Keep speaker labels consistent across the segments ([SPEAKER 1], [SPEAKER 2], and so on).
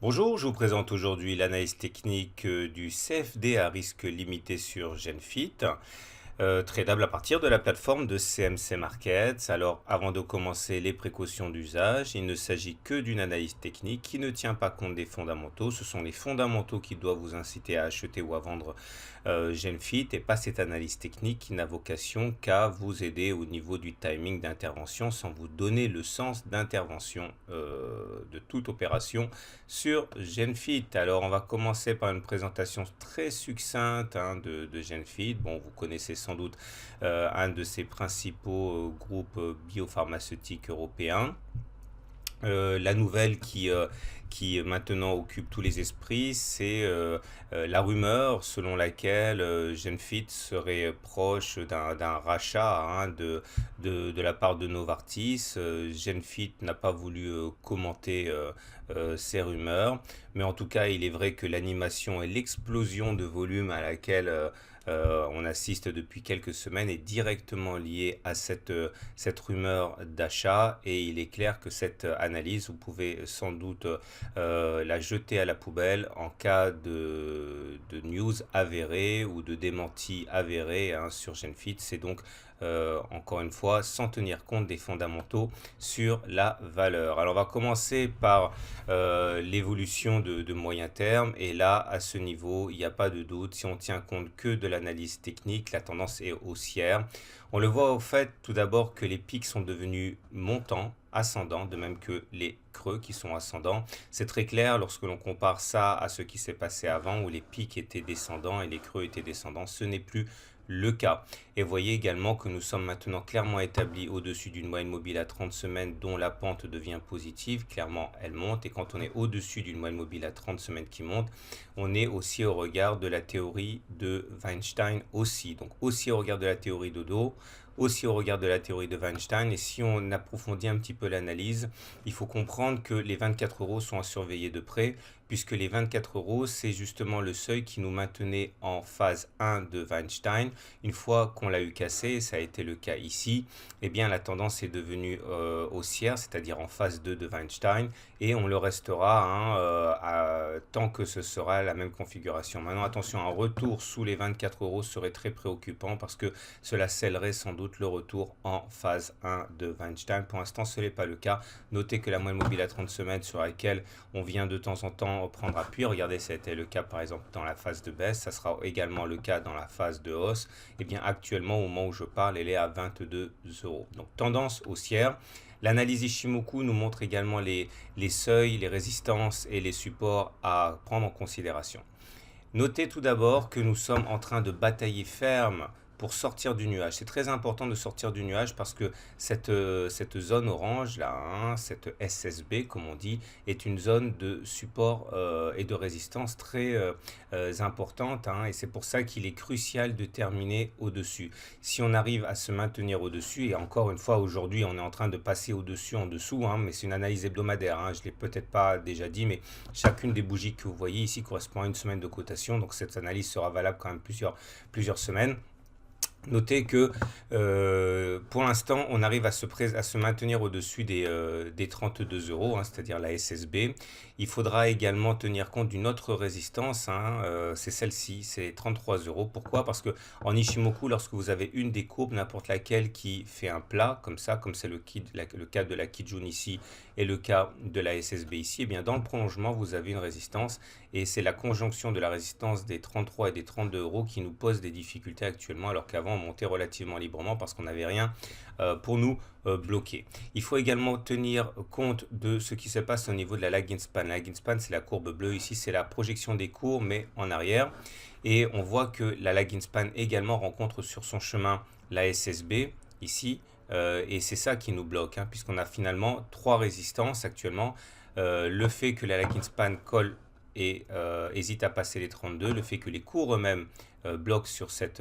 [SPEAKER 1] Bonjour, je vous présente aujourd'hui l'analyse technique du CFD à risque limité sur GenFit, tradable à partir de la plateforme de CMC Markets. Alors, avant de commencer les précautions d'usage, il ne s'agit que d'une analyse technique qui ne tient pas compte des fondamentaux. Ce sont les fondamentaux qui doivent vous inciter à acheter ou à vendre GenFit et pas cette analyse technique qui n'a vocation qu'à vous aider au niveau du timing d'intervention sans vous donner le sens d'intervention de toute opération sur GenFit. Alors, on va commencer par une présentation très succincte de GenFit. Bon, vous connaissez sans doute un de ses principaux groupes biopharmaceutiques européens. La nouvelle qui maintenant occupe tous les esprits, c'est la rumeur selon laquelle GenFit serait proche d'un rachat de la part de Novartis. GenFit n'a pas voulu commenter ces rumeurs, mais en tout cas, il est vrai que l'animation et l'explosion de volume à laquelle on assiste depuis quelques semaines est directement liée à cette rumeur d'achat et il est clair que cette analyse, vous pouvez sans doute la jeter à la poubelle en cas de news avérée ou de démenti avéré sur GenFit. C'est donc encore une fois sans tenir compte des fondamentaux sur la valeur. Alors on va commencer par l'évolution de moyen terme et là à ce niveau il n'y a pas de doute, si on tient compte que de l'analyse technique, la tendance est haussière. On le voit au fait tout d'abord que les pics sont devenus montants, ascendants, de même que les creux qui sont ascendants. C'est très clair lorsque l'on compare ça à ce qui s'est passé avant où les pics étaient descendants et les creux étaient descendants. Ce n'est plus le cas. Et vous voyez également que nous sommes maintenant clairement établis au-dessus d'une moyenne mobile à 30 semaines dont la pente devient positive. Clairement, elle monte. Et quand on est au-dessus d'une moyenne mobile à 30 semaines qui monte, on est aussi au regard de la théorie de Weinstein aussi. Donc aussi au regard de la théorie d'Odo, aussi au regard de la théorie de Weinstein. Et si on approfondit un petit peu l'analyse, il faut comprendre que les 24 euros sont à surveiller de près, puisque les 24 euros, c'est justement le seuil qui nous maintenait en phase 1 de Weinstein. Une fois qu'on l'a eu cassé, ça a été le cas ici, eh bien la tendance est devenue haussière, c'est-à-dire en phase 2 de Weinstein, et on le restera tant que ce sera la même configuration. Maintenant, attention, un retour sous les 24 euros serait très préoccupant parce que cela scellerait sans doute le retour en phase 1 de Weinstein. Pour l'instant, ce n'est pas le cas. Notez que la moyenne mobile à 30 semaines sur laquelle on vient de temps en temps prendre appui, regardez, ça a été le cas par exemple dans la phase de baisse, ça sera également le cas dans la phase de hausse. Et bien actuellement, au moment où je parle, elle est à 22 euros. Donc tendance haussière. L'analyse Ishimoku nous montre également les seuils, les résistances et les supports à prendre en considération. Notez tout d'abord que nous sommes en train de batailler ferme pour sortir du nuage. C'est très important de sortir du nuage parce que cette zone orange là, cette SSB comme on dit, est une zone de support et de résistance très importante et c'est pour ça qu'il est crucial de terminer au-dessus. Si on arrive à se maintenir au-dessus, et encore une fois aujourd'hui on est en train de passer au-dessus en dessous, mais c'est une analyse hebdomadaire, je ne l'ai peut-être pas déjà dit, mais chacune des bougies que vous voyez ici correspond à une semaine de cotation, donc cette analyse sera valable quand même plusieurs semaines. Notez que pour l'instant, on arrive à se maintenir au-dessus des 32 euros, c'est-à-dire la SSB. Il faudra également tenir compte d'une autre résistance, c'est celle-ci, c'est 33 euros. Pourquoi? Parce que en Ishimoku, lorsque vous avez une des courbes, n'importe laquelle qui fait un plat, comme ça, comme c'est le cas de la Kijun ici et le cas de la SSB ici, et bien dans le prolongement, vous avez une résistance et c'est la conjonction de la résistance des 33 et des 32 euros qui nous pose des difficultés actuellement, alors qu'avant on montait relativement librement parce qu'on n'avait rien pour nous bloquer. Il faut également tenir compte de ce qui se passe au niveau de la lagging span. La lagging span, c'est la courbe bleue ici, c'est la projection des cours mais en arrière. Et on voit que la lagging span également rencontre sur son chemin la SSB ici. Et c'est ça qui nous bloque, puisqu'on a finalement trois résistances actuellement. Le fait que la lagging span colle et hésite à passer les 32, le fait que les cours eux-mêmes bloquent sur ces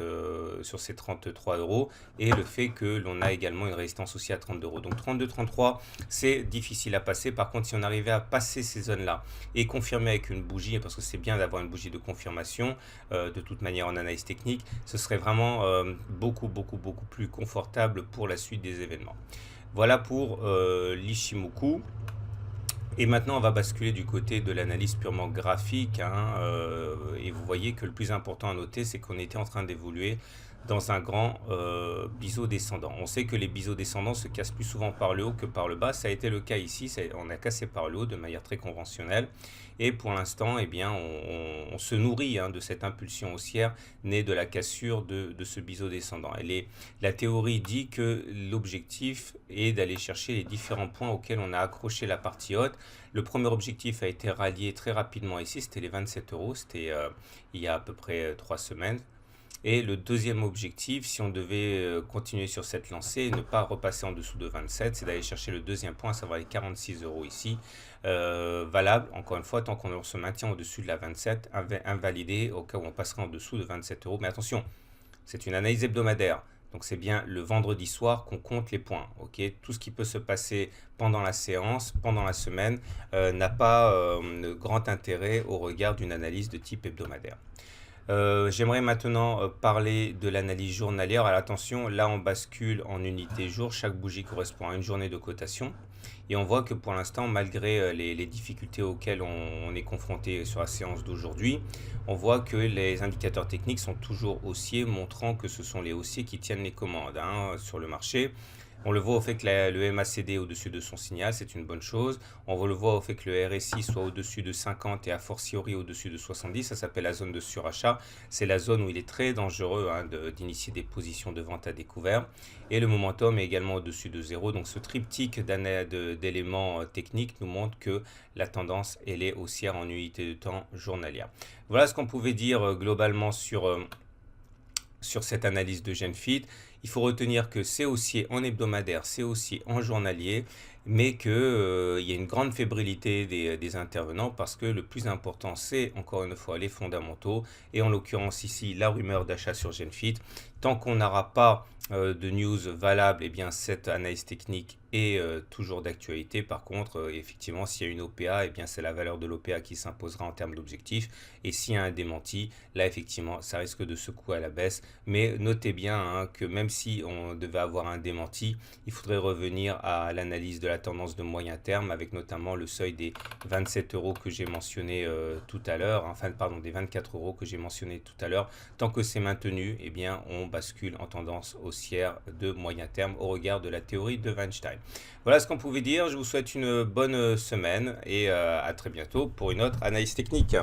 [SPEAKER 1] 33 euros et le fait que l'on a également une résistance aussi à 32 euros. Donc 32-33, c'est difficile à passer. Par contre, si on arrivait à passer ces zones-là et confirmer avec une bougie, parce que c'est bien d'avoir une bougie de confirmation, de toute manière en analyse technique, ce serait vraiment beaucoup plus confortable pour la suite des événements. Voilà pour l'Ishimoku. Et maintenant, on va basculer du côté de l'analyse purement graphique, hein, et vous voyez que le plus important à noter, c'est qu'on était en train d'évoluer dans un grand biseau descendant. On sait que les biseaux descendants se cassent plus souvent par le haut que par le bas. Ça a été le cas ici, on a cassé par le haut de manière très conventionnelle. Et pour l'instant, eh bien, on se nourrit, hein, de cette impulsion haussière née de la cassure de ce biseau descendant. La théorie dit que l'objectif est d'aller chercher les différents points auxquels on a accroché la partie haute. Le premier objectif a été rallié très rapidement ici, c'était les 27 euros, c'était il y a à peu près 3 semaines. Et le deuxième objectif, si on devait continuer sur cette lancée et ne pas repasser en dessous de 27, c'est d'aller chercher le deuxième point, à savoir les 46 euros ici, valable, encore une fois, tant qu'on se maintient au-dessus de la 27, invalidé au cas où on passerait en dessous de 27 euros. Mais attention, c'est une analyse hebdomadaire. Donc c'est bien le vendredi soir qu'on compte les points. Ok, tout ce qui peut se passer pendant la séance, pendant la semaine, n'a pas grand intérêt au regard d'une analyse de type hebdomadaire. J'aimerais maintenant parler de l'analyse journalière. Alors attention, là on bascule en unité jour. Chaque bougie correspond à une journée de cotation. Et on voit que pour l'instant, malgré les difficultés auxquelles on est confronté sur la séance d'aujourd'hui, on voit que les indicateurs techniques sont toujours haussiers, montrant que ce sont les haussiers qui tiennent les commandes, hein, sur le marché. On le voit au fait que le MACD est au-dessus de son signal, c'est une bonne chose. On le voit au fait que le RSI soit au-dessus de 50 et a fortiori au-dessus de 70. Ça s'appelle la zone de surachat. C'est la zone où il est très dangereux, hein, d'initier des positions de vente à découvert. Et le momentum est également au-dessus de 0. Donc ce triptyque d'éléments techniques nous montre que la tendance elle est haussière en unité de temps journalière. Voilà ce qu'on pouvait dire globalement sur cette analyse de GenFit. Il faut retenir que c'est haussier en hebdomadaire, c'est haussier en journalier, mais qu'il y a une grande fébrilité des intervenants parce que le plus important, c'est encore une fois les fondamentaux et en l'occurrence ici la rumeur d'achat sur GenFit. Tant qu'on n'aura pas de news valable, eh bien cette analyse technique est toujours d'actualité. Par contre, effectivement, s'il y a une OPA, eh bien c'est la valeur de l'OPA qui s'imposera en termes d'objectifs. Et s'il y a un démenti, là effectivement, ça risque de secouer à la baisse. Mais notez bien, hein, que même si on devait avoir un démenti, il faudrait revenir à l'analyse de la tendance de moyen terme avec notamment le seuil des 27 euros que j'ai mentionné tout à l'heure, enfin pardon, des 24 euros que j'ai mentionné tout à l'heure. Tant que c'est maintenu, eh bien on bascule en tendance haussière de moyen terme au regard de la théorie de Weinstein. Voilà ce qu'on pouvait dire. Je vous souhaite une bonne semaine et à très bientôt pour une autre analyse technique.